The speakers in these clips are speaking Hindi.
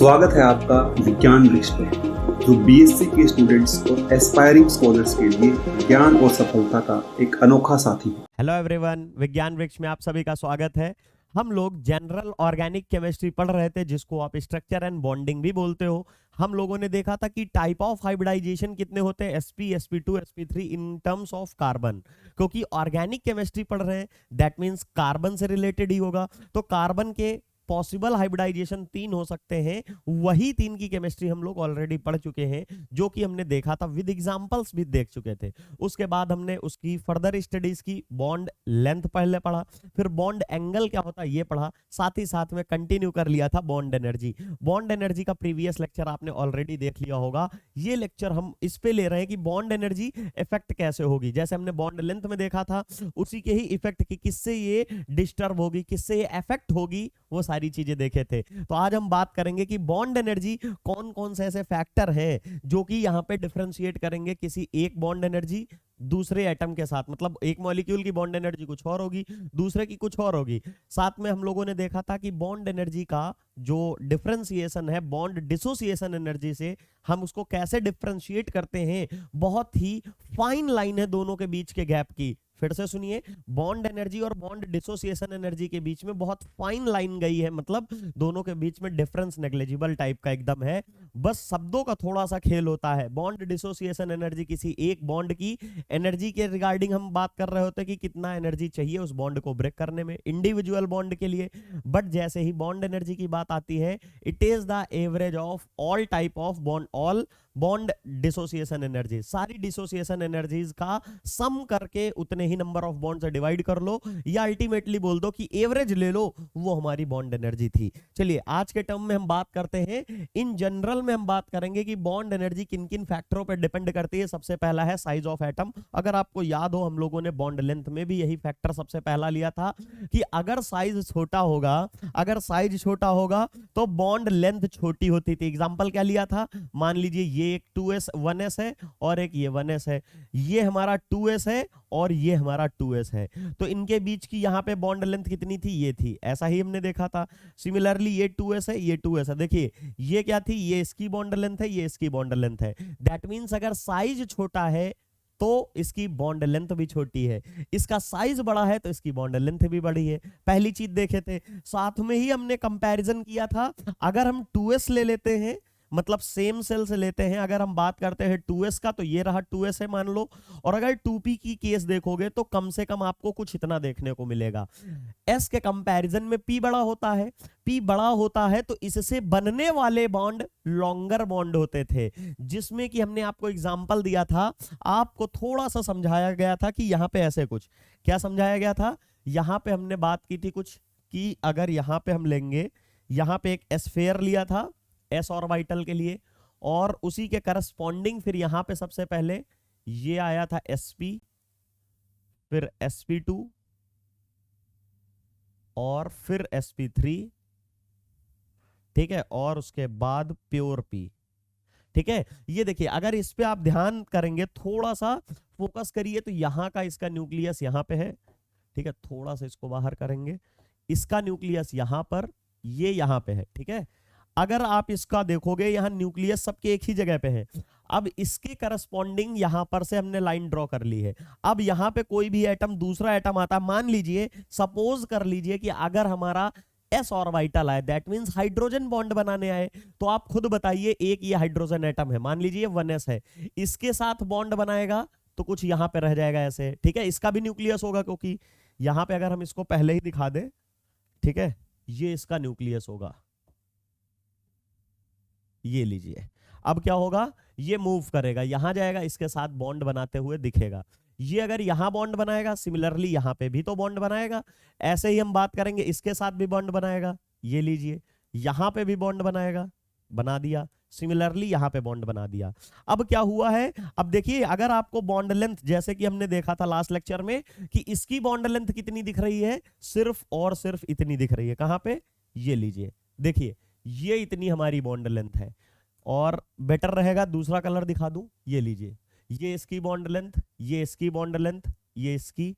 स्वागत है आपका विज्ञान वृक्ष पर, जो बीएससी के स्टूडेंट्स और एस्पायरिंग स्कॉलर्स के लिए ज्ञान और सफलता का एक अनोखा साथी है। हेलो एवरीवन, विज्ञान वृक्ष में आप सभी का स्वागत है। हम लोग जनरल ऑर्गेनिक केमिस्ट्री पढ़ रहे थे, जिसको आप स्ट्रक्चर एंड बॉन्डिंग भी बोलते हो। हम लोगों ने देखा था कि टाइप ऑफ हाइब्रिडाइजेशन कितने होते हैं, sp sp2 sp3 in terms of carbon. क्योंकि ऑर्गेनिक केमिस्ट्री पढ़ रहे हैं, दैट मींस कार्बन से रिलेटेड ही होगा। तो कार्बन के पॉसिबल हाइब्रिडाइजेशन 3 हो सकते हैं, वही 3 की केमिस्ट्री हम लोग ऑलरेडी पढ़ चुके हैं, जो कि हमने देखा था, विद एग्जांपल्स भी देख चुके थे। उसके बाद हमने उसकी फर्दर स्टडीज की, बॉन्ड लेंथ पहले पढ़ा, फिर बॉन्ड एंगल क्या होता है ये पढ़ा, साथ ही साथ में कंटिन्यू कर लिया था बॉन्ड एनर्जी। बॉन्ड एनर्जी का प्रीवियस लेक्चर आपने ऑलरेडी देख लिया होगा। ये लेक्चर हम इस पे ले रहे हैं कि बॉन्ड एनर्जी इफेक्ट कैसे होगी। जैसे हमने बॉन्ड लेंथ में देखा था, उसी के ही इफेक्ट की किससे ये डिस्टर्ब होगी, किससे ये इफेक्ट होगी, वो सारी चीजें देखे थे। तो आज हम बात करेंगे कि बॉन्ड एनर्जी कौन कौन से ऐसे फैक्टर हैं जो कि यहां पे डिफरेंशिएट करेंगे किसी एक बॉन्ड एनर्जी दूसरे एटम के साथ। मतलब एक मॉलिक्यूल की बॉन्ड एनर्जी कुछ और होगी, दूसरे की कुछ और होगी। साथ में हम लोगों ने देखा था कि बॉन्ड एनर्जी का जो डिफरेंशिएशन है बॉन्ड डिसोसिएशन एनर्जी से, हम उसको कैसे डिफरेंशिएट करते हैं। बहुत ही फाइन लाइन है दोनों के बीच के गैप की। फिर से सुनिए, बॉन्ड एनर्जी और बॉन्ड डिसोसिएशन एनर्जी के बीच में बहुत फाइन लाइन गई है। मतलब दोनों के बीच में डिफरेंस नेग्लिजिबल टाइप का एकदम है, बस शब्दों का थोड़ा सा खेल होता है। बॉन्ड डिसोसिएशन एनर्जी किसी एक बॉन्ड की एनर्जी के रिगार्डिंग हम बात कर रहे होते हैं कि कितना एनर्जी चाहिए उस बॉन्ड को ब्रेक करने में इंडिविजुअल बॉन्ड के लिए। बट जैसे ही बॉन्ड एनर्जी की बात आती है, it is the average of all type of bond, all bond dissociation energy. सारी डिसोसिएशन एनर्जीज का सम करके उतने ही नंबर ऑफ बॉन्ड से डिवाइड कर लो, या अल्टीमेटली बोल दो कि एवरेज ले लो, वो हमारी बॉन्ड एनर्जी थी। चलिए आज के टर्म में हम बात करते हैं, इन जनरल में हम बात करेंगे कि बॉन्ड एनर्जी किन किन फैक्टरों पर डिपेंड करती है। सबसे पहला है साइज ऑफ एटम। अगर आपको याद हो, हम लोगों ने बॉन्ड लेंथ में भी यही फैक्टर सबसे पहला लिया था कि अगर साइज छोटा होगा, अगर साइज छोटा होगा तो बॉन्ड लेंथ छोटी होती थी। एग्जांपल क्या लिया था, मान लीजिए ये एक 2s 1s है और एक ये 1s है, ये हमारा 2s है और ये हमारा 2s है। तो इनके बीच की यहां पे बॉन्ड लेंथ कितनी थी, ये थी। ऐसा ही हमने देखा था। सिमिलरली ये 2s है, ये 2s है। देखिए ये क्या थी, ये इसकी बॉन्ड लेंथ है, ये इसकी बॉन्ड लेंथ है। दैट मींस अगर साइज छोटा है तो इसकी बॉन्ड लेंथ भी छोटी है, इसका साइज बड़ा है तो इसकी बॉन्ड लेंथ भी बड़ी है। पहली चीज देखे थे, साथ में ही हमने कंपैरिजन किया था। अगर हम 2s ले लेते हैं, मतलब सेम सेल से लेते हैं, अगर हम बात करते हैं 2s का, तो ये रहा 2s है मान लो। और अगर 2p की केस देखोगे तो कम से कम आपको कुछ इतना देखने को मिलेगा। s के कंपैरिजन में p बड़ा होता है। p बड़ा होता है तो इससे बनने वाले बॉन्ड लॉन्गर बॉन्ड होते थे, जिसमें कि हमने आपको एग्जांपल दिया था, आपको थोड़ा सा समझाया गया था कि यहां पे ऐसे कुछ, क्या समझाया गया था, यहां पे हमने बात की थी कुछ कि अगर यहां पे हम लेंगे, यहां पे एक स्फीयर लिया था s ऑर्बिटल के लिए, और उसी के करस्पॉन्डिंग फिर यहां पे सबसे पहले ये आया था sp, फिर sp2 और फिर sp3, ठीक है, और उसके बाद प्योर p। ठीक है, ये देखिए अगर इस पे आप ध्यान करेंगे, थोड़ा सा फोकस करिए, तो यहां का इसका न्यूक्लियस यहां पे है। ठीक है, थोड़ा सा इसको बाहर करेंगे, इसका न्यूक्लियस यहां पर, ये यहां पे है। ठीक है, अगर आप इसका देखोगे, यहां न्यूक्लियस सबके एक ही जगह पे है। अब इसके करस्पॉन्डिंग यहां पर से हमने लाइन ड्रॉ कर ली है। अब यहां पे कोई भी एटम, दूसरा एटम आता है, मान लीजिए, सपोज कर लीजिए कि अगर हमारा s ऑर्बिटल आए, दैट मींस हाइड्रोजन बॉन्ड बनाने आए, तो आप खुद बताइए, एक ये हाइड्रोजन एटम है, मान लीजिए 1s है, इसके साथ बॉन्ड बनाएगा तो कुछ यहां पे रह जाएगा ऐसे। ठीक है, इसका भी न्यूक्लियस होगा, क्योंकि यहां पे अगर हम इसको पहले ही दिखा दे, ठीक है, ये इसका न्यूक्लियस होगा, ये लीजिए। अब क्या होगा, ये मूव करेगा, यहां जाएगा, इसके साथ बॉन्ड बनाते हुए दिखेगा। ये अगर यहां बॉन्ड बनाएगा, सिमिलरली यहां पे भी तो बॉन्ड बनाएगा। ऐसे ही हम बात करेंगे, इसके साथ भी बॉन्ड बनाएगा, ये लीजिए, यहां पे भी बॉन्ड बनाएगा, बना दिया। सिमिलरली यहां पे बॉन्ड बना दिया। अब क्या हुआ है, अब देखिए, अगर आपको बॉन्ड लेंथ, जैसे कि हमने देखा था लास्ट लेक्चर में कि इसकी बॉन्ड लेंथ कितनी दिख रही है, सिर्फ और सिर्फ इतनी दिख रही है। कहां पे, ये लीजिए, देखिए ये इतनी हमारी बॉन्ड लेंथ है। और बेटर रहेगा दूसरा कलर दिखा दूं, ये लीजिए, ये इसकी बॉन्ड लेंथ, ये इसकी बॉन्ड लेंथ, ये इसकी,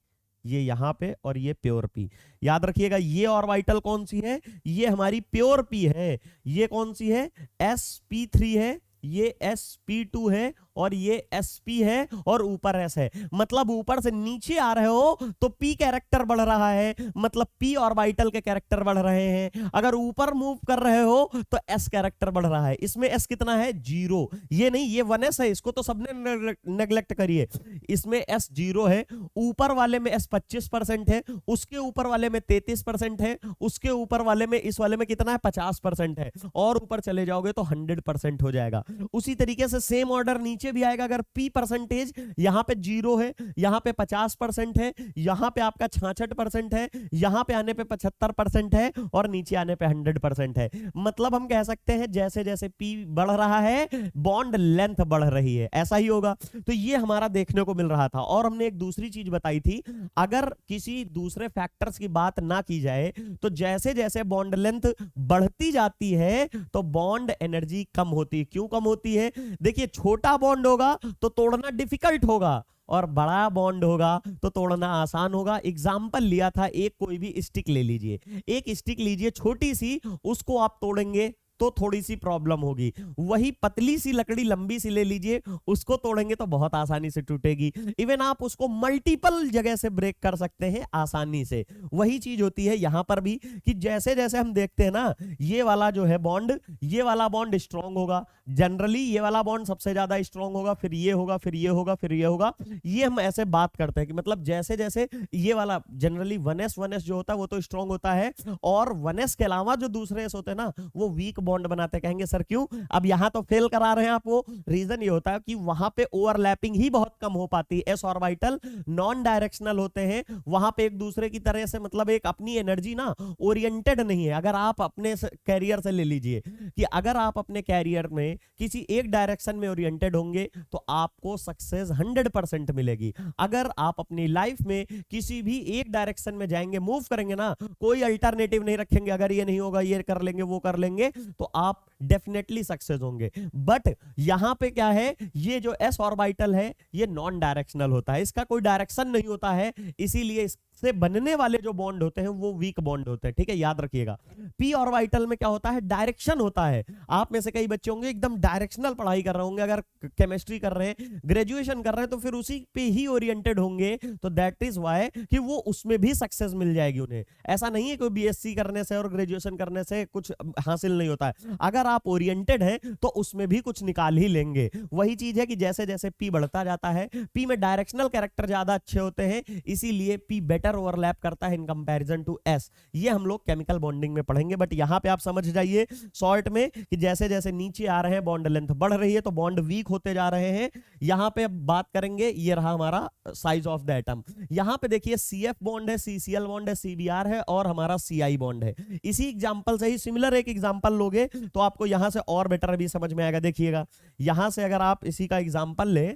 ये यहाँ पे, और ये प्योर पी। याद रखिएगा ये ऑर्बिटल कौन सी है, ये हमारी प्योर पी है। ये कौन सी है, sp3 है, ये sp2 है, और ये sp है, और ऊपर s है। मतलब ऊपर से नीचे आ रहे हो तो p कैरेक्टर बढ़ रहा है, मतलब p ऑर्बिटल के कैरेक्टर बढ़ रहे हैं। अगर ऊपर मूव कर रहे हो तो s कैरेक्टर बढ़ रहा है। इसमें s कितना है, 0। ये नहीं, ये 1s है, इसको तो सबने नेग्लेक्ट करिए। इसमें s 0 है, ऊपर वाले में s 25% है, उसके ऊपर वाले में 33% है, उसके ऊपर वाले में, इस वाले में कितना है, 50% है, और ऊपर चले जाओगे तो 100% हो जाएगा। उसी तरीके से सेम ऑर्डर नीचे भी आएगा। अगर p परसेंटेज यहां पे 0 है, यहां पे 50% है, यहां पे आपका 66% है, यहां पे आने पे 75% है, और नीचे आने पे 100% है। मतलब हम कह सकते हैं जैसे जैसे p बढ़ रहा है बॉन्ड लेंथ बढ़ रही है, ऐसा ही होगा। तो ये हमारा देखने को मिल रहा था। और हमने एक दूसरी चीज बताई थी, अगर किसी दूसरे फैक्टर्स की बात ना की जाए तो जैसे जैसे बॉन्ड लेंथ बढ़ती जाती है तो बॉन्ड एनर्जी कम होती है। क्यों कम होती है, देखिए छोटा बॉन्ड होगा तो तोड़ना डिफिकल्ट होगा, और बड़ा बॉन्ड होगा तो तोड़ना आसान होगा। एग्जाम्पल लिया था, एक कोई भी स्टिक ले लीजिए, एक स्टिक लीजिए छोटी सी, उसको आप तोड़ेंगे तो थोड़ी सी प्रॉब्लम होगी। वही पतली सी लकड़ी लंबी सी ले लीजिए, उसको तोड़ेंगे तो बहुत आसानी से टूटेगी। इवन आप उसको मल्टीपल जगह से ब्रेक कर सकते हैं आसानी से। वही चीज होती है यहां पर भी, कि जैसे जैसे हम देखते हैं ना, ये वाला जो है बॉन्ड, ये वाला बॉन्ड स्ट्रांग होगा, जनरली ये वाला बॉन्ड सबसे ज्यादा स्ट्रांग होगा, फिर ये होगा, फिर ये होगा, फिर ये होगा। ये हम ऐसे बात करते हैं कि मतलब जैसे जैसे ये वाला जनरली 1s जो होता है वो तो स्ट्रांग होता है, और 1s के अलावा जो दूसरे एस होते हैं ना वो वीक बॉन्ड बनाते। कहेंगे सर क्यों, अब यहां तो फेल करा रहे हैं आप। वो रीजन ये होता है कि वहां पे ओवरलैपिंग ही बहुत कम हो पाती है। एस ऑर्बिटल नॉन डायरेक्शनल होते हैं, वहां पे एक दूसरे की तरह से मतलब एक अपनी एनर्जी ना ओरिएंटेड नहीं है। अगर आप अपने कैरियर से ले लीजिए कि अगर आप अपने कैरियर में किसी एक डायरेक्शन में ओरिएंटेड होंगे तो आपको सक्सेस 100% मिलेगी। अगर आप अपनी लाइफ में किसी भी एक डायरेक्शन में जाएंगे, मूव करेंगे ना, कोई अल्टरनेटिव नहीं रखेंगे, अगर ये नहीं होगा ये कर लेंगे वो कर लेंगे, तो आप डेफिनेटली सक्सेस होंगे। बट यहां पे क्या है, ये जो एस ऑर्बिटल है ये नॉन डायरेक्शनल होता है, इसका कोई डायरेक्शन नहीं होता है, इसीलिए इससे बनने वाले जो बॉन्ड होते हैं वो वीक बॉन्ड होते हैं। ठीक है, याद रखिएगा। पी ऑर्बिटल में क्या होता है, डायरेक्शन होता है। आप में से कई बच्चे होंगे एकदम डायरेक्शनल पढ़ाई कर रहे होंगे, अगर केमिस्ट्री कर रहे हैं, ग्रेजुएशन कर रहे हैं, तो फिर उसी पे ही ओरिएंटेड होंगे, तो दैट इज व्हाई कि वो उसमें भी सक्सेस मिल जाएगी उन्हें। ऐसा नहीं है कोई बीएससी करने से और ग्रेजुएशन करने से कुछ हासिल नहीं होता है। अगर आप ओरिएंटेड हैं तो उसमें भी कुछ निकाल ही लेंगे। वही चीज है कि जैसे जैसे पी बढ़ता जाता है, पी में डायरेक्शनल कैरेक्टर ज्यादा अच्छे होते हैं, इसीलिए पी बेटर ओवरलैप करता है इन कंपैरिजन टू एस। ये हम लोग केमिकल बॉन्डिंग में पढ़ेंगे, बट यहां पे आप समझ जाइए शॉर्ट में कि जैसे जैसे नीचे आ रहे हैं बॉन्ड लेंथ बढ़ रही है तो बॉन्ड वीक होते जा रहे हैं। यहां पे अब बात करेंगे, ये रहा हमारा साइज ऑफ द एटम। यहां पे देखिए CF बॉन्ड है, CCl बॉन्ड है, CBr है, और हमारा CI बॉन्ड है। इसी एग्जांपल से ही सिमिलर एक एग्जांपल लोगे तो आपको यहां से और बेटर भी समझ में आएगा। देखिएगा यहां से अगर आप इसी का एग्जांपल ले,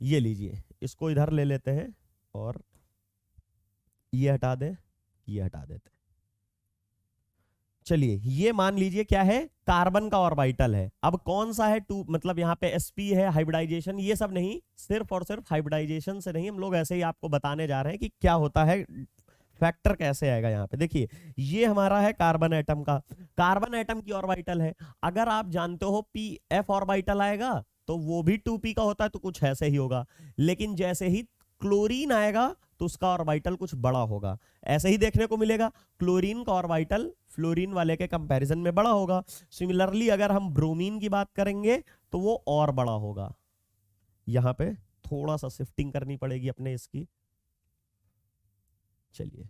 ये लीजिए, इसको इधर ले लेते हैं और ये हटा दे, ये हटा देते। चलिए ये मान लीजिए क्या है, कार्बन का ऑर्बिटल है। अब कौन सा है, टू, मतलब यहाँ पे sp है, हाइब्रिडाइजेशन, ये सब नहीं, सिर्फ और सिर्फ हाइब्रिडाइजेशन से नहीं, हम लोग ऐसे ही आपको बताने जा रहे हैं कि क्या होता है, फैक्टर कैसे आएगा। यहाँ पे देखिए ये हमारा है कार्बन एटम का, कार्बन एटम की ऑर्बिटल है। अगर आप जानते हो pf ऑर्बिटल आएगा तो वो भी 2p का होता है, तो कुछ ऐसे ही होगा। लेकिन जैसे ही क्लोरीन आएगा तो उसका ऑर्बिटल कुछ बड़ा होगा, ऐसे ही देखने को मिलेगा। क्लोरीन का ऑर्बिटल फ्लोरीन वाले के कंपैरिजन में बड़ा होगा। सिमिलरली अगर हम ब्रोमीन की बात करेंगे तो वो और बड़ा होगा। यहां पे थोड़ा सा शिफ्टिंग करनी पड़ेगी अपने इसकी, चलिए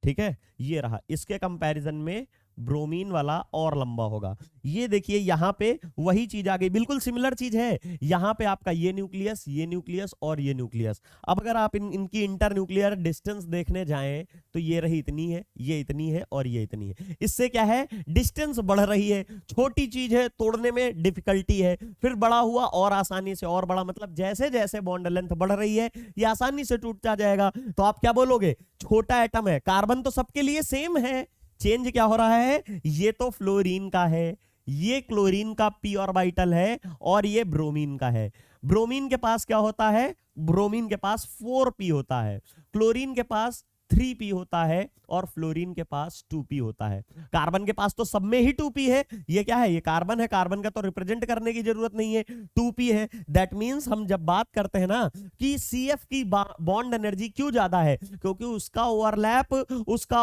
ठीक है, ये रहा। इसके कंपैरिजन में ब्रोमीन वाला और लंबा होगा। ये देखिए यहां पे वही चीज आ गई, बिल्कुल सिमिलर चीज है। यहां पे आपका ये न्यूक्लियस और ये न्यूक्लियस। अब अगर आप इनकी इंटर न्यूक्लियर डिस्टेंस देखने जाएं तो ये रही इतनी है, ये इतनी है, और ये इतनी है। इससे क्या है, डिस्टेंस बढ़ रही है। छोटी चीज है, तोड़ने में डिफिकल्टी है, फिर बड़ा हुआ और आसानी से और बड़ा। मतलब जैसे जैसे बॉन्ड लेंथ बढ़ रही है ये आसानी से टूटता जाएगा। तो आप क्या बोलोगे, छोटा एटम है, कार्बन तो सबके लिए सेम है, चेंज क्या हो रहा है, ये तो फ्लोरीन का है, ये क्लोरीन का p ऑर्बिटल है, और ये ब्रोमीन का है। ब्रोमीन के पास क्या होता है, ब्रोमीन के पास 4p होता है, क्लोरीन के पास 3p होता है और फ्लोरीन के पास 2p होता है। कार्बन के पास तो सब में ही 2p है। ये क्या है, ये कार्बन है, कार्बन का तो रिप्रेजेंट करने की जरूरत नहीं है, 2p है। दैट मींस हम जब बात करते हैं ना कि CF की बॉन्ड एनर्जी क्यों ज्यादा है, क्योंकि उसका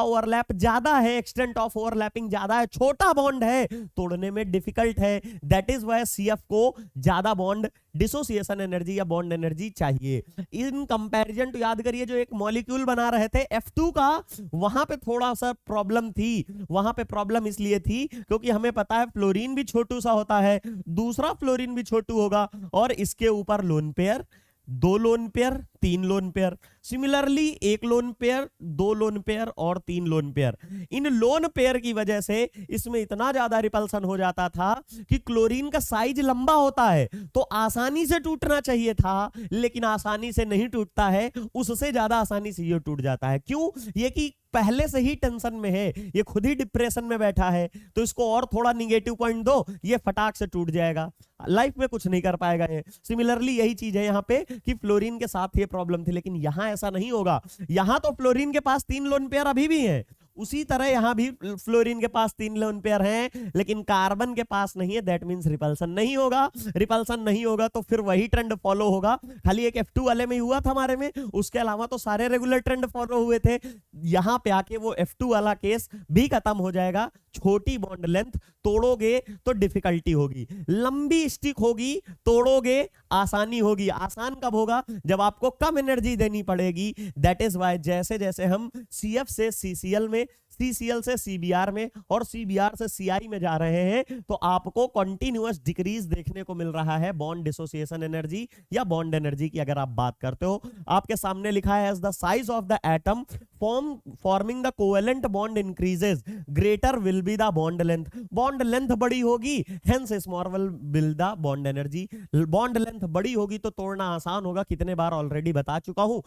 ओवरलैप ज्यादा है, एक्सटेंट ऑफ ओवरलैपिंग ज्यादा है, छोटा बॉन्ड है, तोड़ने में डिफिकल्ट है। दैट इज वाई CF को ज्यादा बॉन्ड डिसोसिएशन एनर्जी या बॉन्ड एनर्जी चाहिए। इन कंपैरिजन टू, याद करिए जो एक मॉलिक्यूल बना रहे थे F2 का, वहां पे थोड़ा सा प्रॉब्लम थी। वहां पे प्रॉब्लम इसलिए थी क्योंकि हमें पता है फ्लोरीन भी छोटू सा होता है, दूसरा फ्लोरीन भी छोटू होगा, और इसके ऊपर lone pair, 2 lone pair, 3 lone pair, similarly 1 lone pair, 2 lone pair और 3 लोन पेयर। इन लोन पेयर की वजह से इसमें इतना ज्यादा रिपल्सन हो जाता था कि क्लोरीन का साइज लंबा होता है तो आसानी से टूटना चाहिए था, लेकिन आसानी से नहीं टूटता है, उससे ज्यादा आसानी से ये टूट जाता है। क्यों? ये कि पहले से ही टेंशन में है, ये खुद ही डिप्रेशन में बैठा है, तो इसको और थोड़ा निगेटिव पॉइंट दो, ये फटाक से टूट जाएगा, लाइफ में कुछ नहीं कर पाएगा ये। सिमिलरली यही चीज है यहाँ पे कि फ्लोरीन के साथ ये प्रॉब्लम थी, लेकिन यहां ऐसा नहीं होगा। यहां तो फ्लोरीन के पास 3 लोन पेयर अभी भी है, उसी तरह यहां भी फ्लोरीन के पास 3 लोन पेयर हैं, लेकिन कार्बन के पास नहीं है। दैट मींस रिपल्सन नहीं होगा। रिपल्सन नहीं होगा तो फिर वही ट्रेंड फॉलो होगा। खाली एक F2 वाले में ही हुआ था हमारे में, उसके अलावा तो सारे रेगुलर ट्रेंड फॉलो हुए थे। यहां पे आके वो F2 वाला केस भी खत्म हो जाएगा। छोटी बॉन्ड लेंथ तोड़ोगे तो डिफिकल्टी होगी, लंबी स्टिक होगी तोड़ोगे आसानी होगी। आसान कब होगा? जब आपको कम एनर्जी देनी पड़ेगी। दैट इज वाई जैसे जैसे हम CF से CCl में, CCl से CBr में और CBr से CI में जा रहे हैं, तो आपको कंटिन्यूअस डिक्रीज देखने को मिल रहा है बॉन्ड डिसोसिएशन एनर्जी या बॉन्ड एनर्जी की। अगर आप बात करते हो, आपके सामने लिखा है as the size of the atom forming the covalent bond increases, greater will be the bond length. Bond length बड़ी होगी, hence small will the bond energy. Bond length बड़ी होगी तो तोड़ना आसान होगा, कितने बार ऑलरेडी बता चुका हूं,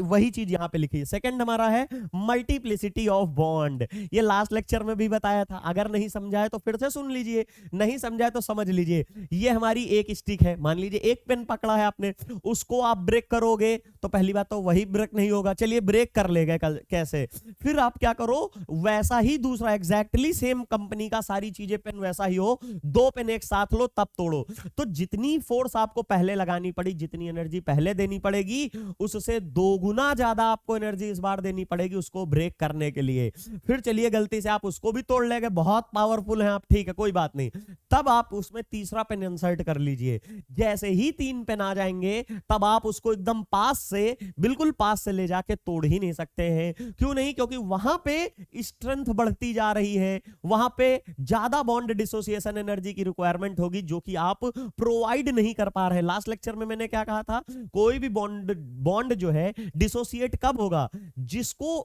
वही चीज यहां पे लिखी है। सेकंड हमारा है मल्टीप्लिसिटी ऑफ बॉन्ड। ये लास्ट लेक्चर में भी बताया था, अगर नहीं समझा है तो फिर से सुन लीजिए, नहीं समझा है तो समझ लीजिए। ये हमारी एक स्टिक है, मान लीजिए एक पेन पकड़ा है आपने, उसको आप ब्रेक करोगे तो पहली बात तो वही ब्रेक नहीं होगा, चलिए ब्रेक कर लेगा कैसे। फिर आप क्या करो, वैसा ही दूसरा एग्जैक्टली सेम कंपनी का सारी चीजें पेन वैसा ही हो, 2 पेन एक साथ लो तब तोड़ो। तो जितनी फोर्स आपको पहले लगानी पड़ी, जितनी एनर्जी पहले देनी पड़ेगी, उससे 2 गुना ज्यादा आपको एनर्जी इस बार देनी पड़ेगी उसको ब्रेक करने के लिए। फिर चलिए गलती से आप उसको भी तोड़ लेंगे, बहुत पावरफुल है आप, ठीक है कोई बात नहीं, तब आप उसमें तीसरा पेन इंसर्ट कर लीजिए। जैसे ही 3 पेन आ जाएंगे तब आप उसको एकदम पास से, बिल्कुल पास से ले जाके तोड़ ही नहीं सकते हैं। क्यों नहीं? क्योंकि वहां पे स्ट्रेंथ बढ़ती जा रही है, वहां पे ज्यादा बॉन्ड डिसोसिएशन एनर्जी की रिक्वायरमेंट होगी जो कि आप प्रोवाइड नहीं कर पा रहे हैं। लास्ट लेक्चर में मैंने क्या कहा था, कोई भी बॉन्ड जो है डिसोसिएट कब होगा, जिसको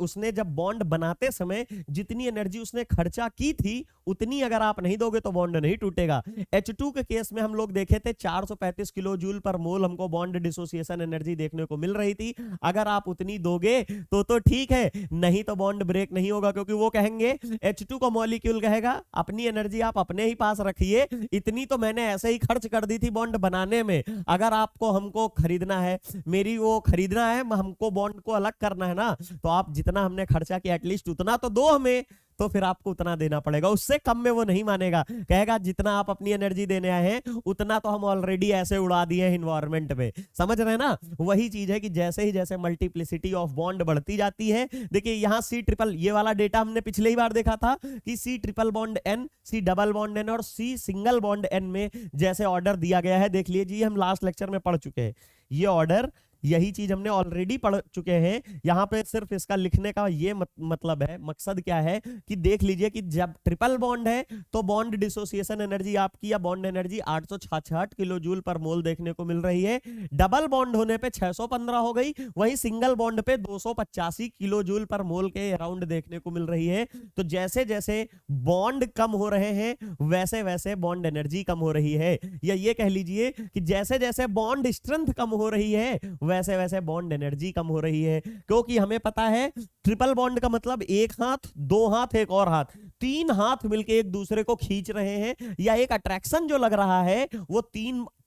उसने जब बॉन्ड बनाते समय जितनी एनर्जी उसने खर्चा की थी उतनी अगर आप नहीं दोगे तो बॉन्ड नहीं टूटेगा। H2 के केस में हम लोग देखे थे 435 किलो जूल पर मोल हमको बॉन्ड डिसोसिएशन एनर्जी देखने को मिल रही थी। अगर आप उतनी दोगे तो ठीक है, नहीं तो बॉन्ड ब्रेक नहीं होगा, क्योंकि वो कहेंगे, H2 का मॉलिक्यूल कहेगा अपनी एनर्जी आप अपने ही पास रखिए, इतनी तो मैंने ऐसे ही खर्च कर दी थी बॉन्ड बनाने में। अगर आपको हमको खरीदना है, मेरी वो खरीदना है, हमको बॉन्ड को अलग करना है ना, तो आप जितना हमने खर्चा किया एटलीस्ट उतना तो दो हमें, तो फिर आपको उतना देना पड़ेगा। उससे कम में वो नहीं मानेगा, कहेगा जितना आप अपनी एनर्जी देने आए हैं उतना तो हम ऑलरेडी ऐसे उड़ा दिए हैं इन्वायरमेंट में। समझ रहे हैं ना? वही चीज है कि जैसे ही जैसे मल्टीप्लिसिटी ऑफ बॉन्ड बढ़ती जाती है, देखिए यहाँ C ट्रिपल, ये वाला डेटा हमने पिछले ही बार देखा था कि C triple bond N, C double bond N और C सिंगल बॉन्ड N में जैसे ऑर्डर दिया गया है, देख लीजिए हम लास्ट लेक्चर में पढ़ चुके हैं ये ऑर्डर, यही चीज हमने ऑलरेडी पढ़ चुके हैं। यहाँ पे सिर्फ इसका लिखने का ये मतलब है, मकसद क्या है कि देख लीजिए कि जब ट्रिपल बॉन्ड है तो बॉन्ड डिसोसिएशन एनर्जी आपकी या bond energy 866 kilo joule per मोल देखने को मिल रही है। डबल बॉन्ड होने पे 615 हो गई, वहीं सिंगल बॉन्ड पे 285 किलो जूल पर मोल के अराउंड देखने को मिल रही है। तो जैसे जैसे बॉन्ड कम हो रहे हैं वैसे वैसे बॉन्ड एनर्जी कम हो रही है, या ये कह लीजिए कि जैसे जैसे बॉन्ड स्ट्रेंथ कम हो रही है वैसे वैसे बॉन्ड एनर्जी कम हो रही है। क्योंकि हमें पता है ट्रिपल बॉन्ड का मतलब एक हाथ, 2 हाथ, एक और हाथ, 3 हाथ मिलके एक दूसरे को खींच रहे हैं, या एक अट्रैक्शन जो लग रहा है वो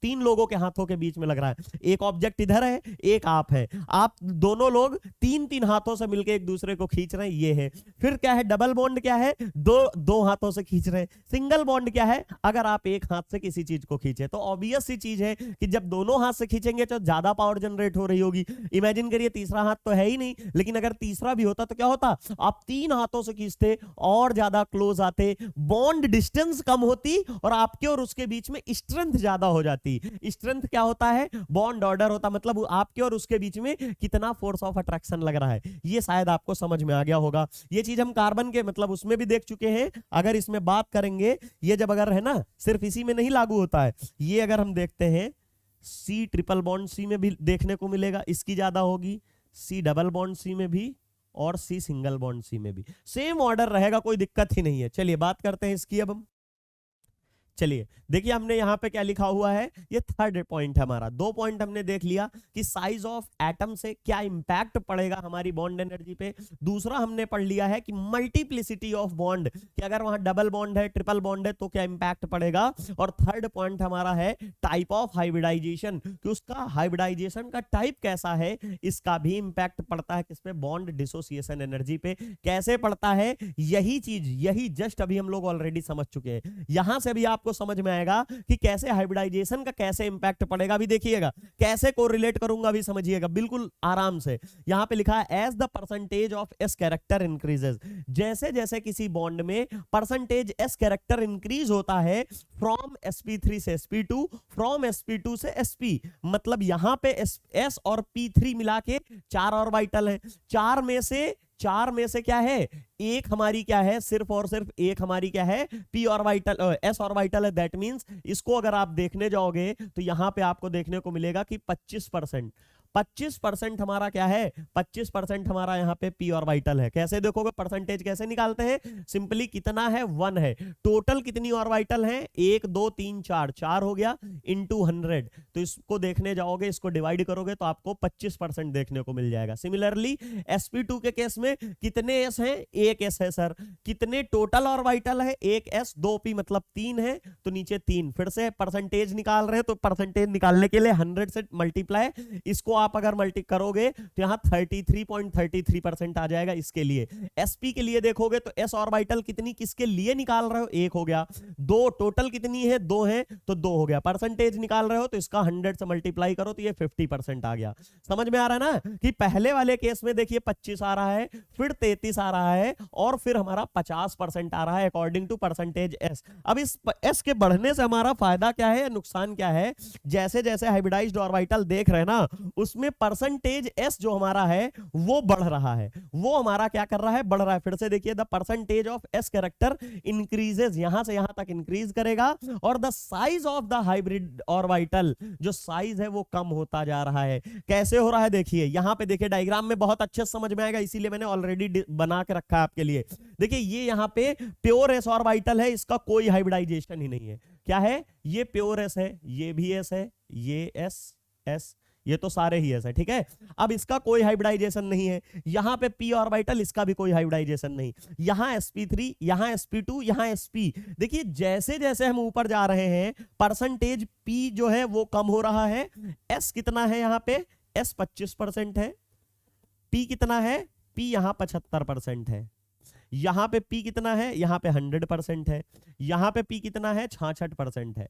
तीन लोगों के हाथों के बीच में लग रहा है, एक ऑब्जेक्ट इधर है, एक आप है, आप दोनों लोग तीन तीन हाथों से मिलकर एक दूसरे को खींच रहे हैं, ये है। फिर क्या है, डबल बॉन्ड क्या है, दो दो हाथों से खींच रहे हैं। सिंगल बॉन्ड क्या है, अगर आप एक हाथ से किसी चीज को खींचे, तो ऑब्वियस सी चीज है कि जब दोनों हाथ से खींचेंगे तो ज्यादा पावर जनरेट हो रही होगी। इमेजिन करिए तीसरा हाथ तो है ही नहीं, लेकिन अगर तीसरा भी होता तो क्या होता, आप तीन हाथों से खींचते और ज्यादा क्लोज आते, बॉन्ड डिस्टेंस कम होती और आपके और उसके बीच में स्ट्रेंथ ज्यादा हो जाती। स्ट्रेंथ क्या होता है, बॉन्ड ऑर्डर होता, मतलब आपके और उसके बीच में कितना फोर्स ऑफ अट्रैक्शन लग रहा है। ये शायद आपको समझ में आ गया होगा। ये चीज हम कार्बन के मतलब उसमें भी देख चुके हैं। अगर इसमें बात करेंगे, ये जब अगर है ना, सिर्फ इसी में नहीं लागू होता है, ये अगर हम देखते हैं सी ट्रिपल बॉन्ड सी में भी देखने को मिलेगा, इसकी ज्यादा होगी, सी डबल बॉन्ड सी में भी और सी सिंगल बॉन्ड सी में भी सेम ऑर्डर रहेगा, कोई दिक्कत ही नहीं है। चलिए बात करते हैं इसकी अब हम। चलिए देखिए हमने यहां पे क्या लिखा हुआ है, ये थर्ड पॉइंट है हमारा। दो पॉइंट हमने देख लिया कि साइज ऑफ एटम से क्या इंपैक्ट पड़ेगा हमारी बॉन्ड एनर्जी पे। दूसरा हमने पढ़ लिया है कि मल्टीप्लिसिटी ऑफ बॉन्ड, कि अगर वहां डबल बॉन्ड है, ट्रिपल बॉन्ड है, तो क्या इंपैक्ट पड़ेगा। और थर्ड पॉइंट हमारा है टाइप ऑफ हाइब्रिडाइजेशन, कि उसका हाइब्रिडाइजेशन का टाइप कैसा है, इसका भी इंपैक्ट पड़ता है किस पे, बॉन्ड डिसोसिएशन एनर्जी पे। कैसे पड़ता है, यही चीज, यही जस्ट अभी हम लोग ऑलरेडी समझ चुके हैं। यहां से भी आपको समझ में आएगा कि कैसे हाइब्रिडाइजेशन का कैसे इंपैक्ट पड़ेगा। भी देखिएगा कैसे कोरिलेट करूंगा, भी समझिएगा बिल्कुल आराम से। यहां पे लिखा है as the percentage of s character increases, जैसे जैसे किसी बॉन्ड में परसेंटेज एस कैरेक्टर इंक्रीज होता है, फ्रॉम sp3 से sp2, फ्रॉम sp2 से sp, मतलब यहां पे s और p3 मिला के चार ऑर्बिटल है। चार में से क्या है, एक हमारी क्या है, सिर्फ और सिर्फ एक हमारी क्या है, p ऑर्बिटल, s ऑर्बिटल है। दैट मींस इसको अगर आप देखने जाओगे तो यहां पे आपको देखने को मिलेगा कि 25% हमारा क्या है, 25% हमारा यहाँ पे p ऑर्बिटल है। कैसे देखोगे, परसेंटेज कैसे निकालते हैं, सिंपली कितना है, 1 है। टोटल कितनी ऑर्बिटल है, 1 2 3 4, 4 हो गया इंटू 100। तो इसको देखने जाओगे, इसको डिवाइड करोगे तो आपको 25% देखने को मिल जाएगा। सिमिलरली sp2 के केस में कितने s हैं, 1 s है सर। कितने टोटल ऑर्बिटल है, 1 s 2 p, मतलब 3 है, तो नीचे 3। फिर से परसेंटेज निकाल रहे हैं, तो परसेंटेज निकालने के लिए 100 से मल्टीप्लाई, इसको आप अगर मल्टी करोगे तो यहां 33.33% आ जाएगा इसके लिए। sp के लिए देखोगे तो s ऑर्बिटल कितनी किसके लिए निकाल रहे हो, 1 हो गया। 2 टोटल कितनी है, 2 है, तो 2 हो गया। परसेंटेज निकाल रहे हो तो इसका 100 से मल्टीप्लाई करो तो ये 50% आ गया। समझ में आ रहा है ना, कि पहले वाले केस में देखिए 25 आ रहा है, फिर 33 आ रहा है, और फिर हमारा 50% आ रहा है अकॉर्डिंग टू परसेंटेज s। अब इस s के बढ़ने से हमारा फायदा क्या है, नुकसान क्या है। जैसे जैसे हाइब्रिडाइज्ड ऑर्बिटल देख रहे हैं ना, उसमें परसेंटेज s जो हमारा है वो बढ़ रहा है, वो हमारा क्या कर रहा है, बढ़ रहा है। फिर से देखिए, the percentage of s character increases, यहां से यहां तक इंक्रीज करेगा, और the size of the hybrid orbital, जो साइज है वो कम होता जा रहा है। कैसे हो रहा है, देखिए यहां पे, देखिए डायग्राम में बहुत अच्छे से समझ में आएगा, इसीलिए मैंने ऑलरेडी बना के रखा है आपके लिए। देखिए ये यहां पे प्योर s ऑर्बिटल है, इसका कोई हाइब्रिडाइजेशन ही नहीं है। क्या है, ये प्योर s है, ये भी s है, ये s, ये तो सारे ही ऐसे, ठीक है। अब इसका कोई हाइब्रिडाइजेशन नहीं है। यहां पे p ऑर्बिटल, इसका भी कोई हाइब्रिडाइजेशन नहीं। यहां sp3, यहां sp2, यहां sp। देखिए जैसे जैसे हम ऊपर जा रहे हैं, परसेंटेज p जो है वो कम हो रहा है। s कितना है यहां पे, s 25% है। p कितना है, p यहां 75% है। यहां पे p कितना है, यहां पे 100% है। यहां पे p कितना है, 66% है।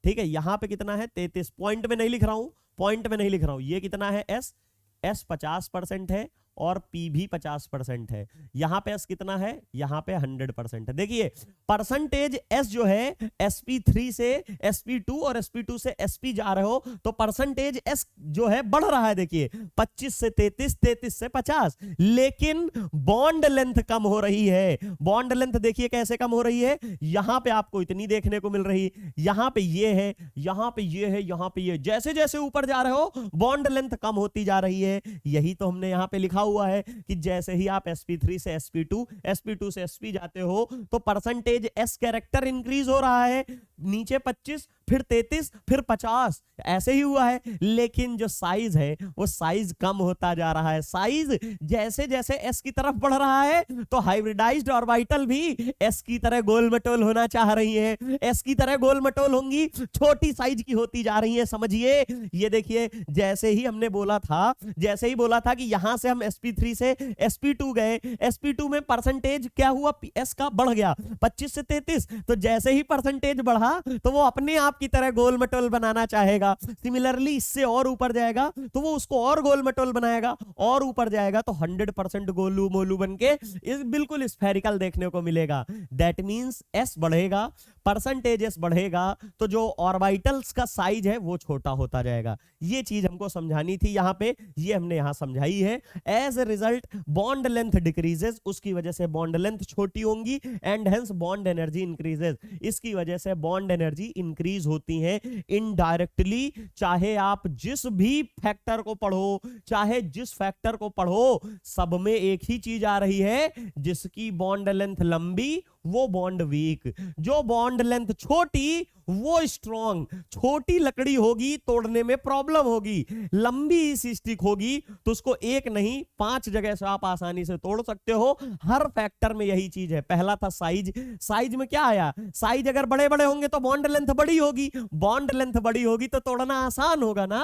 ठीक है, यहां पे कितना है, 33। पॉइंट में नहीं लिख रहा हूं, पॉइंट में नहीं लिख रहा हूं। ये कितना है, s 50% है, और p भी 50% है। यहां पे s कितना है, यहां पे 100% है। देखिए परसेंटेज s जो है, sp3 से sp2 और sp2 से sp जा रहे हो तो परसेंटेज s जो है बढ़ रहा है। देखिए 25 से 33, 33 से 50, लेकिन बॉन्ड लेंथ कम हो रही है। बॉन्ड लेंथ देखिए कैसे कम हो रही है, यहां पे आपको इतनी देखने को मिल रही, यहां पे ये है, यहां पे ये है, यहां पे ये। जैसे जैसे ऊपर जा रहे हो बॉन्ड लेंथ कम होती जा रही है। यही तो हमने यहां पे लिखा हुआ है कि जैसे ही आप sp3 से sp2, sp2 से sp जाते हो तो परसेंटेज s कैरेक्टर इंक्रीज हो रहा है। नीचे 25, फिर 33, फिर 50, ऐसे ही हुआ है। लेकिन जो साइज है वो साइज कम होता जा रहा है। साइज जैसे जैसे s की तरफ बढ़ रहा है तो हाइब्रिडाइज्ड ऑर्बिटल भी s की तरह गोल मटोल होना चाह रही है, s की तरह गोल मटोल होंगी, छोटी साइज की होती जा रही है। समझिए, ये देखिए, जैसे ही हमने बोला था, जैसे ही बोला था कि यहां से हम sp3 से sp2 गए, sp2 में परसेंटेज क्या हुआ, s का बढ़ गया 25 से 33, तो जैसे ही परसेंटेज बढ़ा तो वो अपने आप की तरह गोल मटोल बनाना चाहेगा। सिमिलरली इससे और ऊपर जाएगा तो वो उसको और गोल मटोल बनाएगा, और ऊपर जाएगा तो 100% गोलू मोलू बनके इस बिल्कुल स्फेरिकल देखने को मिलेगा। दैट मींस s बढ़ेगा, परसेंटेज s बढ़ेगा तो जो ऑर्बिटल्स का साइज है वो छोटा होता जाएगा। ये चीज हमको समझानी थी यहां पे, ये हमने यहां समझाई है। As a result bond length decreases, उसकी वजह से बॉन्ड लेंथ छोटी होंगी, and hence bond energy increases, इसकी वजह से बॉन्ड एनर्जी इंक्रीज होती है इनडायरेक्टली। चाहे आप जिस भी फैक्टर को पढ़ो, चाहे जिस फैक्टर को पढ़ो, सब में एक ही चीज आ रही है, जिसकी बॉन्ड लेंथ लंबी वो बॉन्ड वीक, जो बॉन्ड लेंथ छोटी वो स्ट्रॉन्ग। छोटी लकड़ी होगी तोड़ने में प्रॉब्लम होगी, लंबी सी स्टिक होगी तो उसको एक नहीं 5 जगह से आप आसानी से तोड़ सकते हो। हर फैक्टर में यही चीज है। पहला था साइज, साइज में क्या आया, साइज अगर बड़े बड़े होंगे तो बॉन्ड लेंथ बड़ी होगी, बॉन्ड लेंथ बड़ी होगी तो तोड़ना आसान होगा ना।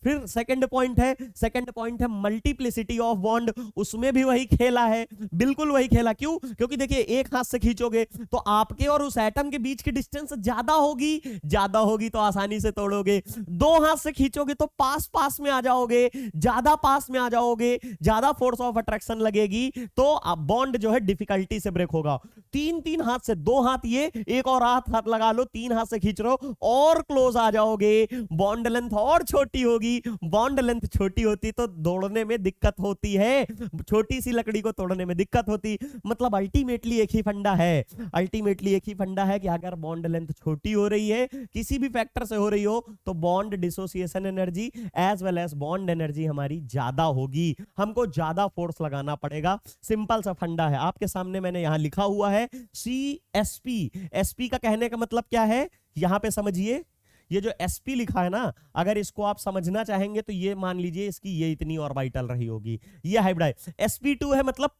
फिर सेकंड पॉइंट है, सेकंड पॉइंट है मल्टीप्लिसिटी ऑफ बॉन्ड, उसमें भी वही खेला है, बिल्कुल वही खेला। क्यों? क्योंकि देखिए, एक हाथ से खींचोगे तो आपके और उस एटम के बीच की डिस्टेंस ज्यादा होगी, ज्यादा होगी तो आसानी से तोड़ोगे। दो हाथ से खींचोगे तो पास पास में आ जाओगे, ज्यादा पास में आ जाओगे, ज्यादा फोर्स ऑफ अट्रैक्शन लगेगी तो बॉन्ड जो है डिफिकल्टी से ब्रेक होगा। तीन तीन हाथ से, 2 हाथ ये, एक और हाथ लगा लो, 3 हाथ से खींच लो और क्लोज आ जाओगे, बॉन्ड लेंथ और छोटी होगी। बॉन्ड लेंथ छोटी होती तो तोड़ने में दिक्कत होती है, छोटी सी लकड़ी को तोड़ने में दिक्कत होती। मतलब अल्टीमेटली एक ही फंडा है, अल्टीमेटली एक ही फंडा है कि अगर बॉन्ड लेंथ छोटी हो रही है, किसी भी फैक्टर से हो रही हो, तो bond dissociation energy as well as bond energy हमारी ज्यादा होगी, हमको ज्यादा फोर्स लगाना पड़ेगा। सिंपल सा फंडा है, आपके सामने मैंने यहां लिखा हुआ है CSP। SP का कहने का मतलब क्या है, यहां पे समझिए, ये जो sp लिखा है ना, अगर इसको आप समझना चाहेंगे तो ये मान लीजिए इसकी ये इतनी ऑर्बिटल रही होगी, ये हाइब्रिड। sp2 है मतलब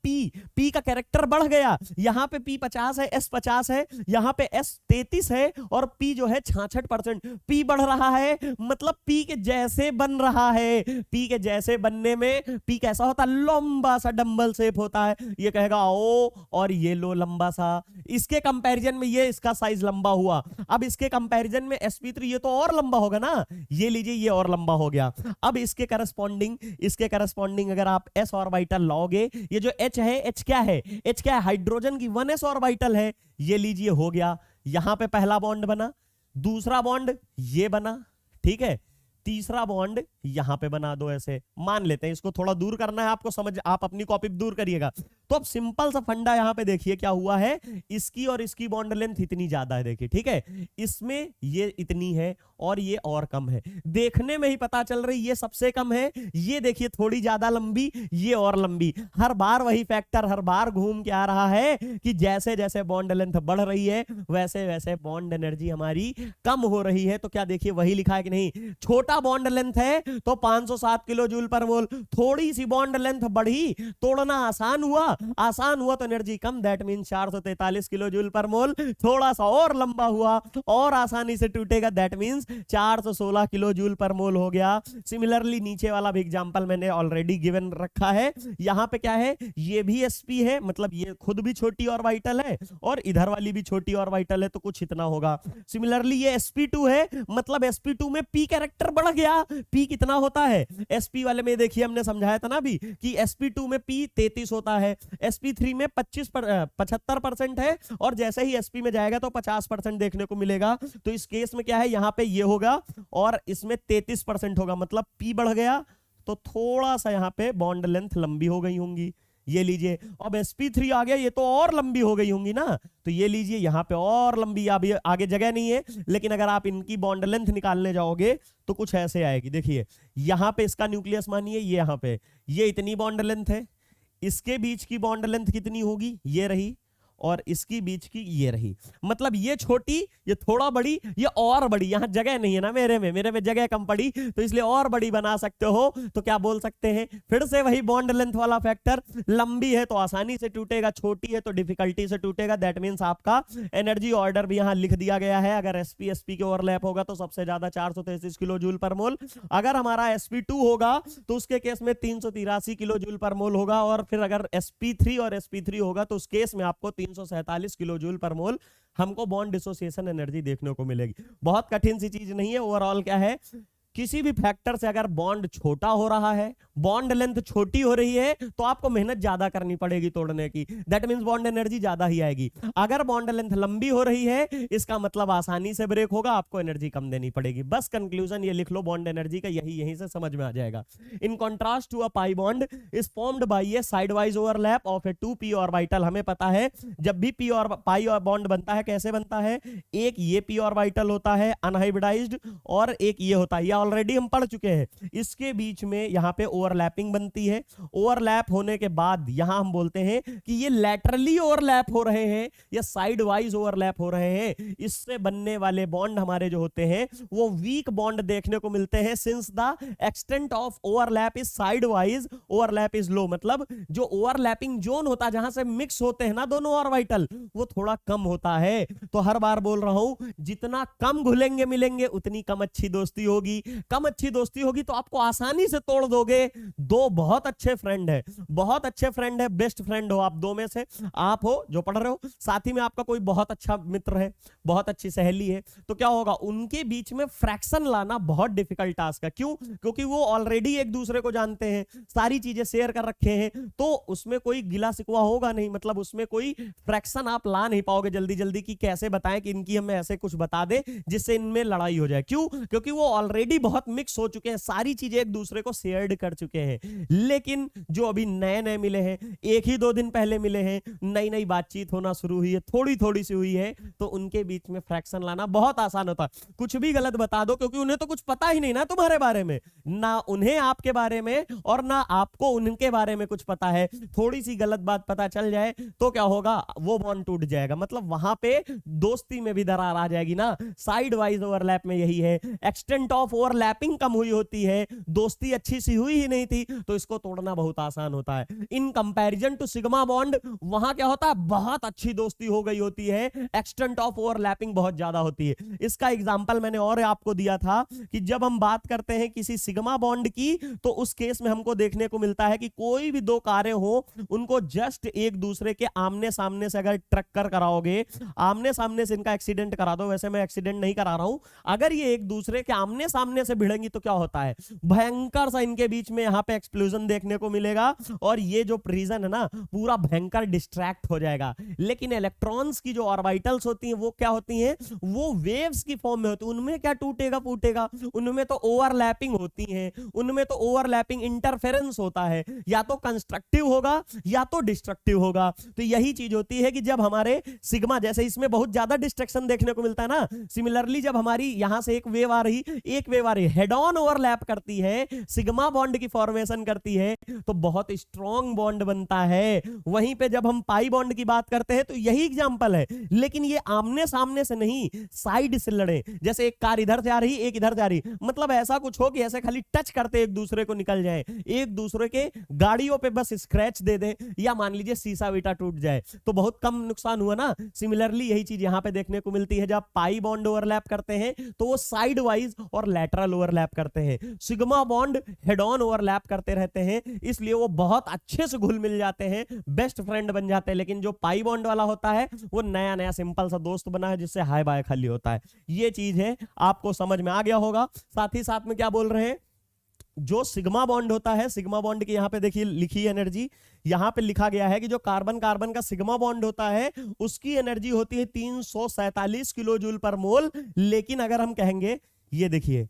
p का कैरेक्टर बढ़ गया, यहाँ पे p 50 है, s 50 है, यहाँ पे s 33 है और p जो है 66%। p बढ़ रहा है मतलब p के जैसे बन रहा है। p के जैसे बनने में p कैसा होता है, लंबा सा डंबल शेप होता है। ये कहेगा ओ, और ये लो लंबा सा, इसके कंपैरिजन में ये इसका साइज लंबा हुआ। अब इसके कंपैरिजन में sp3 ये तो और लंबा होगा ना, ये लीजिए ये और लंबा हो गया। अब इसके करस्पॉन्डिंग अगर आप s ऑर्बिटल लाओगे, ये जो h है, h क्या है, h क्या है, हाइड्रोजन की 1s ऑर्बिटल है। ये लीजिए हो गया, यहां पे पहला बॉन्ड बना, दूसरा बॉन्ड ये बना, ठीक है, तीसरा बॉन्ड यहां पे बना दो। ऐसे मान लेते हैं, इसको थोड़ा दूर करना है आपको, समझ, आप अपनी कॉपी दूर करिएगा। तो अब सिंपल सा फंडा यहां पे देखिए क्या हुआ है, इसकी और इसकी बॉन्ड लेंथ इतनी ज्यादा है, देखिए, ठीक है, इसमें ये इतनी है और ये और कम है। देखने में ही पता चल रही ये सबसे कम है, ये देखिए थोड़ी ज्यादा लंबी, ये और लंबी। हर बार वही फैक्टर हर बार घूम के आ रहा है कि जैसे जैसे बॉन्ड लेंथ बढ़ रही है वैसे वैसे बॉन्ड एनर्जी हमारी कम हो रही है। तो क्या देखिए वही लिखा है कि नहीं, छोटा बॉन्ड लेंथ है तो 507 किलो जूल पर मोल, थोड़ी सी बॉन्ड लेंथ बढ़ी, तोड़ना आसान हुआ तो एनर्जी कम, that mean 443 kilo joule per mole. थोड़ा सा और लंबा हुआ और आसानी से टूटेगा, that means 416 kilo joule per मोल हो गया। सिमिलरली नीचे वाला भी एग्जांपल मैंने ऑलरेडी गिवन रखा है। यहां पे क्या है, ये भी sp है, मतलब ये खुद भी छोटी ऑर्बिटल है और इधर वाली भी छोटी ऑर्बिटल है, तो कुछ इतना होगा। सिमिलरली ये sp2 है, मतलब sp2 में p कैरेक्टर बढ़ गया। p कितना होता है, sp वाले में देखिए हमने समझाया था ना अभी कि sp2 में p 33 होता है, sp3 में 75% है, और जैसे ही sp में जाएगा तो 50% देखने को मिलेगा। तो इस केस में क्या है, यहां पे ये होगा और इसमें 33% होगा, मतलब p बढ़ गया तो थोड़ा सा यहां पे बॉन्ड लेंथ लंबी हो गई होंगी। ये लीजिए, अब sp3 आ गया, ये तो और लंबी हो गई होंगी ना, तो ये लीजिए यहां पे और लंबी, अभी आगे जगह नहीं है, लेकिन अगर आप इनकी बॉन्ड लेंथ निकालने जाओगे तो कुछ ऐसे आएगी। देखिए यहां पे इसका न्यूक्लियस मानिए, ये यहां पे ये इतनी बॉन्ड लेंथ है, इसके बीच की बॉन्ड लेंथ कितनी होगी, ये रही, और इसकी बीच की ये रही, मतलब ये छोटी, ये थोड़ा बड़ी, ये और बड़ी, यहां जगह नहीं है ना मेरे में जगह कम पड़ी, तो इसलिए और बड़ी बना सकते हो। तो क्या बोल सकते हैं, फिर से वही बॉन्ड लेंथ वाला फैक्टर, लंबी है तो आसानी से टूटेगा, छोटी है तो डिफिकल्टी से टूटेगा। दैट मींस आपका एनर्जी ऑर्डर भी यहां लिख दिया गया है। अगर sp के ओवरलैप होगा तो सबसे ज्यादा 433 किलो जूल पर मोल, अगर हमारा sp2 होगा तो उसके केस में 383 किलो जूल पर मोल होगा, और फिर अगर sp3 और sp3 होगा तो उस केस में आपको 347 किलो जूल पर मोल हमको बॉन्ड डिसोसिएशन एनर्जी देखने को मिलेगी। बहुत कठिन सी चीज नहीं है। ओवरऑल क्या है, किसी भी फैक्टर से अगर बॉन्ड छोटा हो रहा है, बॉन्ड लेंथ छोटी हो रही है, तो आपको मेहनत ज्यादा करनी पड़ेगी तोड़ने की, दैट मींस बॉन्ड एनर्जी ज्यादा ही आएगी। अगर बॉन्ड लेंथ लंबी हो रही है, इसका मतलब आसानी से ब्रेक होगा, आपको एनर्जी कम देनी पड़ेगी। बस कंक्लूजन ये लिख लो बॉन्ड एनर्जी का, यहीं से समझ में आ जाएगा। In contrast to a pi bond is formed by a sideways overlap of a 2p orbital. हमें पता है जब भी p और पाई बॉन्ड बनता है कैसे बनता है, एक ये p ऑर्बिटल होता है अनहाइब्रिडाइज्ड, और एक ये होता है, ऑलरेडी हम पढ़ चुके हैं। इसके बीच में यहां पे ओवरलैपिंग बनती है। ओवरलैप होने के बाद यहां हम बोलते हैं कि ये लैटरली ओवरलैप हो रहे हैं या साइड वाइज ओवरलैप हो रहे हैं। इससे बनने वाले बॉन्ड हमारे जो होते हैं वो वीक बॉन्ड देखने को मिलते हैं, since the extent of overlap is side wise, overlap is low. मतलब जो ओवरलैपिंग जोन होता है जहां से मिक्स होते हैं ना दोनों ऑर्बिटल, वो थोड़ा कम होता है। तो हर बार बोल रहा हूं, जितना कम घुलेंगे मिलेंगे उतनी कम अच्छी दोस्ती होगी। कम अच्छी दोस्ती होगी तो आपको आसानी से तोड़ दोगे। दो बहुत अच्छे फ्रेंड है, बहुत अच्छे फ्रेंड है, बेस्ट फ्रेंड हो आप, दो में से आप हो जो पढ़ रहे हो, साथ ही में आपका कोई बहुत अच्छा मित्र है, बहुत अच्छी सहेली है, तो क्या होगा, उनके बीच में फ्रैक्शन लाना बहुत डिफिकल्ट टास्क है। क्यों? क्योंकि वो ऑलरेडी एक दूसरे को जानते हैं, सारी चीजें शेयर कर रखे हैं, तो उसमें कोई गिला शिकवा होगा नहीं, मतलब उसमें कोई फ्रैक्शन आप ला नहीं पाओगे जल्दी जल्दी कि कैसे बताएं कि इनकी हमें ऐसे कुछ बता दे जिससे इनमें लड़ाई हो जाए। क्यों? क्योंकि वो ऑलरेडी बहुत मिक्स हो चुके हैं, सारी चीजें एक दूसरे को शेयर्ड कर चुके हैं। लेकिन जो अभी नए नए मिले हैं, एक ही 2 दिन पहले मिले हैं, नई नई बातचीत होना शुरू हुई है, थोड़ी थोड़ी सी हुई है, तो उनके बीच में फ्रैक्शन लाना बहुत आसान होता है। कुछ भी गलत बता दो, क्योंकि उन्हें तो कुछ पता ही नहीं ना तुम्हारे बारे में, ना उन्हें आपके बारे में और ना आपको उनके बारे में कुछ पता है। थोड़ी सी गलत बात पता चल जाए तो क्या होगा, वो बॉन्ड टूट जाएगा, मतलब वहां पे दोस्ती में भी दरार आ जाएगी ना। साइड वाइज ओवरलैप में यही है, एक्सटेंट ऑफ ओवरलैपिंग कम हुई होती है, दोस्ती अच्छी सी हुई ही नहीं थी, तो इसको तोड़ना बहुत आसान होता है। In comparison to sigma bond, वहां क्या होता है, बहुत अच्छी दोस्ती हो गई होती है, एक्सटेंट ऑफ ओवरलैपिंग बहुत ज्यादा होती है। इसका एग्जांपल मैंने और आपको दिया था कि जब हम बात करते हैं किसी सिग्मा बॉन्ड की, तो उस केस में हमको देखने को मिलता है कि कोई भी दो कारें हो, उनको जस्ट एक दूसरे के आमने सामने से अगर टक्कर कराओगे, आमने सामने से इनका एक्सीडेंट करा दो, वैसे मैं एक्सीडेंट नहीं करा रहा हूं, अगर ये एक दूसरे के आमने सामने से भिड़ेंगी तो क्या होता है, भयंकर सा इनके बीच में यहां पे एक्सप्लोजन देखने को मिलेगा, और ये जो प्रिजन है ना पूरा भयंकर डिस्ट्रैक्ट हो जाएगा। लेकिन इलेक्ट्रॉन्स की जो ऑर्बिटल्स होती हैं वो क्या होती हैं, वो वेव्स की फॉर्म में होती है, उनमें क्या टूटेगा फूटेगा, उनमें तो ओवरलैपिंग होती है, उनमें तो ओवरलैपिंग इंटरफेरेंस होता है, या तो कंस्ट्रक्टिव होगा या तो डिस्ट्रक्टिव होगा। तो यही चीज होती है कि जब हमारे सिग्मा, जैसे इसमें बहुत ज्यादा डिस्ट्रक्शन देखने को मिलता है ना, सिमिलरली जब हमारी यहां से एक वेव आ रही हेड ऑन ओवरलैप करती है, सिग्मा बॉन्ड की फॉर्मेशन करती है, तो बहुत स्ट्रॉन्ग बॉन्ड बनता है। वहीं पे जब हम पाई बॉन्ड की बात करते हैं तो यही एग्जांपल है, लेकिन ये आमने सामने से नहीं, साइड से लड़े, जैसे एक कार इधर से आ रही, एक इधर से आ रही, मतलब ऐसा कुछ हो कि ऐसे खाली टच करते एक दूसरे को निकल जाए, एक दूसरे के गाड़ियों पे बस स्क्रैच दे दे, या मान लीजिए शीशा वीटा टूट जाए, तो बहुत कम नुकसान हुआ ना। सिमिलरली यही चीज यहां पे देखने को मिलती है, जब पाई बॉन्ड ओवरलैप करते हैं तो वो साइड वाइज और लैटरल ओवरलैप करते हैं, sigma bond head on overlap करते रहते हैं, इसलिए वो बहुत अच्छे से घुल मिल जाते हैं, बेस्ट फ्रेंड बन जाते हैं। लेकिन जो पाई बॉन्ड वाला होता है वो नया नया सिंपल सा दोस्त बना है, जिससे हाय बाय खाली होता है। ये चीज है, आपको समझ में आ गया होगा। साथ ही साथ में क्या बोल रहे हैं, जो सिग्मा बॉन्ड होता है, सिग्मा बॉन्ड की यहां पे देखिए लिखी एनर्जी, यहां पे लिखा गया है कि जो कार्बन कार्बन का सिग्मा बॉन्ड होता है उसकी एनर्जी होती है 347 किलो जूल पर मोल। लेकिन अगर हम कहेंगे, ये देखिए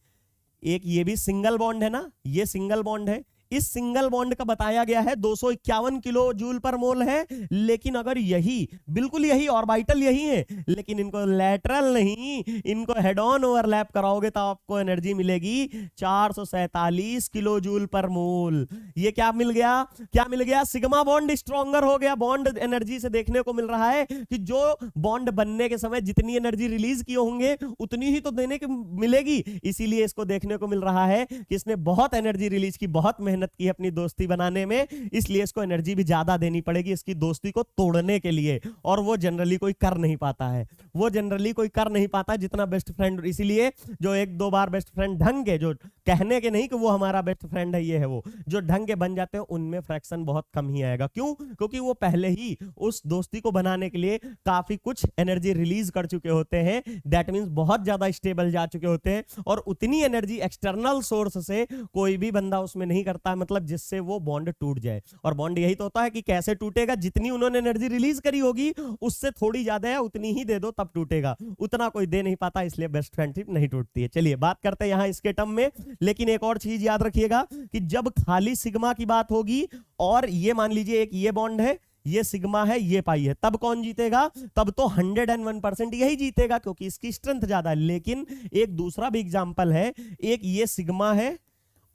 एक ये भी सिंगल बॉन्ड है ना, ये सिंगल बॉन्ड है, इस सिंगल बॉन्ड का बताया गया है 251 किलो जूल पर मोल है, लेकिन अगर यही बिल्कुल यही ऑर्बिटल यही है, लेकिन इनको लेटरल नहीं, इनको हेड ऑन ओवरलैप कराओगे तो आपको एनर्जी मिलेगी 447 किलो जूल पर मोल। ये क्या मिल गया, क्या मिल गया, सिग्मा बॉन्ड स्ट्रॉन्गर हो गया। बॉन्ड एनर्जी से देखने को मिल रहा है कि जो बॉन्ड बनने के समय जितनी एनर्जी रिलीज किए होंगे उतनी ही तो देने की मिलेगी, इसीलिए इसको देखने को मिल रहा है कि इसने बहुत एनर्जी रिलीज की, बहुत मेहनत की अपनी दोस्ती बनाने में, इसलिए इसको एनर्जी भी ज्यादा देनी पड़ेगी इसकी दोस्ती को तोड़ने के लिए, और वो जनरली कोई कर नहीं पाता है, वो जनरली कोई कर नहीं पाता जितना बेस्ट फ्रेंड। इसीलिए जो एक दो बार बेस्ट फ्रेंड ढंग के, जो कहने के नहीं कि वो हमारा बेस्ट फ्रेंड है, ये है वो जो ढंग के बन जाते हैं, उनमें फ्रैक्शन बहुत कम ही आएगा। क्यों? क्योंकि वो पहले ही उस दोस्ती को बनाने के लिए काफी कुछ एनर्जी रिलीज कर चुके होते हैं, दैट मींस बहुत ज्यादा स्टेबल जा चुके होते हैं, और उतनी एनर्जी एक्सटर्नल सोर्स से कोई भी बंदा उसमें नहीं करता है, मतलब जिससे वो बॉन्ड टूट जाए। और बॉन्ड यही तो होता है कि कैसे टूटेगा, जितनी उन्होंने एनर्जी रिलीज करी होगी उससे थोड़ी ज्यादा है, उतनी ही दे दो तब टूटेगा, उतना कोई दे नहीं पाता, इसलिए बेस्ट फ्रेंडशिप नहीं टूटती है। चलिए बात करते हैं यहां इसके टर्म में, लेकिन एक और चीज याद रखिएगा कि जब खाली सिग्मा की बात होगी और ये मान लीजिए एक ये बॉन्ड है, ये सिग्मा है, ये पाई है, तब कौन जीतेगा? तब तो 101% यही जीतेगा क्योंकि इसकी स्ट्रेंथ ज्यादा है। लेकिन एक दूसरा भी एग्जांपल है, एक ये सिग्मा है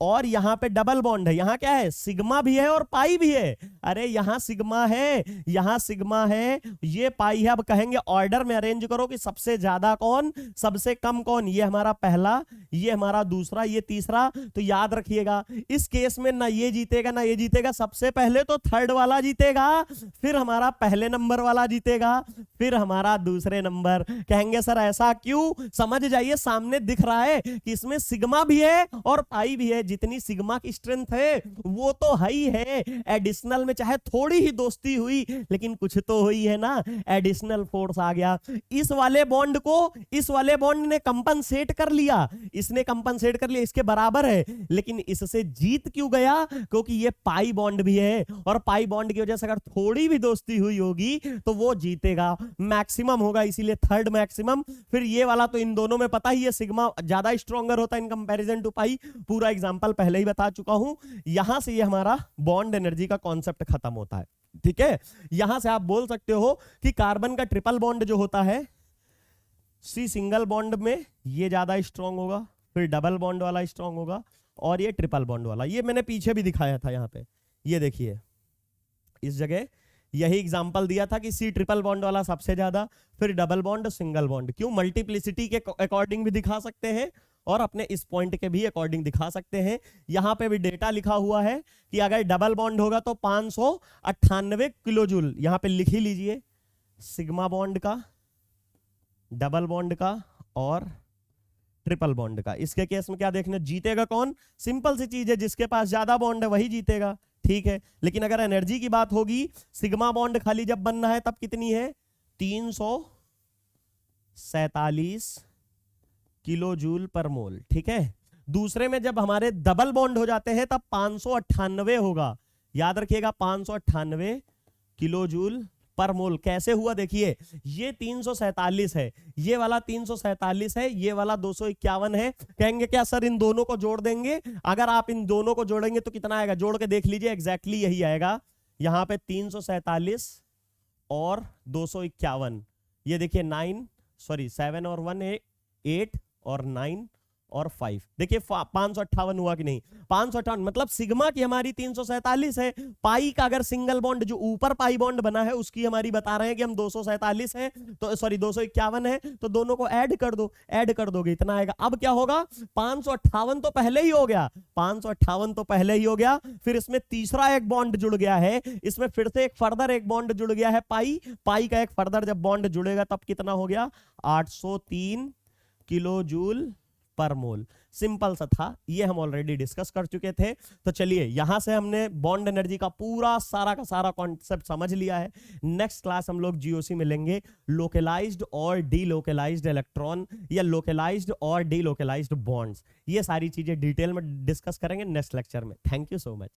और यहां पे डबल बॉन्ड है, यहां क्या है, सिग्मा भी है और पाई भी है। अरे यहां सिग्मा है, यहां सिग्मा है, ये पाई है। अब कहेंगे ऑर्डर में अरेंज करो कि सबसे ज्यादा कौन, सबसे कम कौन, ये हमारा पहला, ये हमारा दूसरा, ये तीसरा। तो याद रखिएगा इस केस में ना ये जीतेगा ना ये जीतेगा, सबसे पहले तो थर्ड वाला जीतेगा, फिर हमारा पहले नंबर वाला जीतेगा, फिर हमारा दूसरे नंबर। कहेंगे सर ऐसा क्यों? समझ जाइए, सामने दिख रहा है कि इसमें सिग्मा भी है और पाई भी है। जितनी सिग्मा की स्ट्रेंथ है वो तो हाई है, एडिशनल में चाहे थोड़ी ही दोस्ती हुई लेकिन कुछ तो हुई है ना, एडिशनल फोर्स आ गया। इस वाले बॉन्ड को इस वाले बॉन्ड ने कंपनसेट कर लिया, इसने कंपनसेट कर लिया, इसके बराबर है, लेकिन इससे जीत क्यों गया? क्योंकि ये पाई बॉन्ड भी है, और पाई बॉन्ड की वजह से अगर थोड़ी भी दोस्ती हुई होगी तो वो जीतेगा, मैक्सिमम होगा, इसीलिए थर्ड मैक्सिमम। फिर ये वाला तो इन दोनों में पता ही है, सिग्मा ज्यादा स्ट्रॉन्गर होता है इन कंपैरिजन टू पाई, पूरा एग्जांपल पहले ही बता चुका हूं। यहां से ये हमारा बॉन्ड एनर्जी का कॉन्सेप्ट खत्म होता है, ठीक है। यहां से आप बोल सकते हो कि कार्बन का ट्रिपल बॉन्ड जो होता है, सी सिंगल बॉन्ड में ये ज्यादा स्ट्रॉन्ग होगा, फिर डबल बॉन्ड वाला स्ट्रॉन्ग होगा, और ये ट्रिपल बॉन्ड वाला, ये मैंने पीछे भी दिखाया था। यहां पे ये देखिए, इस जगह यही एग्जांपल दिया था कि सी ट्रिपल बॉन्ड वाला सबसे ज्यादा, फिर डबल बॉन्ड, सिंगल बॉन्ड। क्यों? मल्टीप्लिसिटी के अकॉर्डिंग भी दिखा सकते हैं और अपने इस पॉइंट के भी अकॉर्डिंग दिखा सकते हैं। यहां पे भी डेटा लिखा हुआ है कि अगर डबल बॉन्ड होगा तो 598 किलो जूल, यहां पे लिख ही लीजिए, सिग्मा बॉन्ड का, डबल बॉन्ड का और ट्रिपल बॉन्ड का। इसके केस में क्या देखने, जीतेगा कौन? सिंपल सी चीज है, जिसके पास ज्यादा बॉन्ड है वही जीतेगा, ठीक है। लेकिन अगर एनर्जी की बात होगी, सिग्मा बॉन्ड खाली जब बनना है तब कितनी है, 347 किलो जूल पर मोल, ठीक है। दूसरे में जब हमारे डबल बॉन्ड हो जाते हैं तब 598 होगा, याद रखिएगा 598 किलो जूल पर मोल। कैसे हुआ देखिए, ये 347 है, ये वाला 347 है, ये वाला 251 है। कहेंगे क्या सर इन दोनों को जोड़ देंगे? अगर आप इन दोनों को जोड़ेंगे तो कितना आएगा, जोड़ के देख लीजिए, एग्जैक्टली यही आएगा। यहां पे 347 और 251, ये देखिए 7 और 1 8 और 9 और 5, देखिए 558 हुआ कि नहीं, 558 मतलब सिग्मा की हमारी 347 है। पाई का अगर सिंगल बॉन्ड जो ऊपर पाई बॉन्ड बना है उसकी हमारी बता रहे हैं कि हम 247 है, तो सॉरी 251 है, तो दोनों को ऐड कर दो, ऐड कर दोगे इतना आएगा। अब क्या होगा, 558 तो पहले ही हो गया, 558 तो पहले ही हो गया, फिर इसमें तीसरा एक बॉन्ड जुड़ गया है, इसमें फिर से एक फर्दर एक बॉन्ड जुड़ गया है, पाई का एक फर्दर जब बॉन्ड जुड़ेगा तब कितना हो गया, 803 किलो जूल पर मोल। सिंपल सा था, ये हम ऑलरेडी डिस्कस कर चुके थे। तो चलिए यहां से हमने बॉन्ड एनर्जी का पूरा सारा का सारा कॉन्सेप्ट समझ लिया है। नेक्स्ट क्लास हम लोग जीओसी में लेंगे लोकलाइज्ड और डीलोकलाइज्ड इलेक्ट्रॉन या लोकलाइज्ड और डीलोकलाइज्ड बॉन्ड्स। ये सारी चीजें डिटेल में डिस्कस करेंगे नेक्स्ट लेक्चर में। Thank you so much.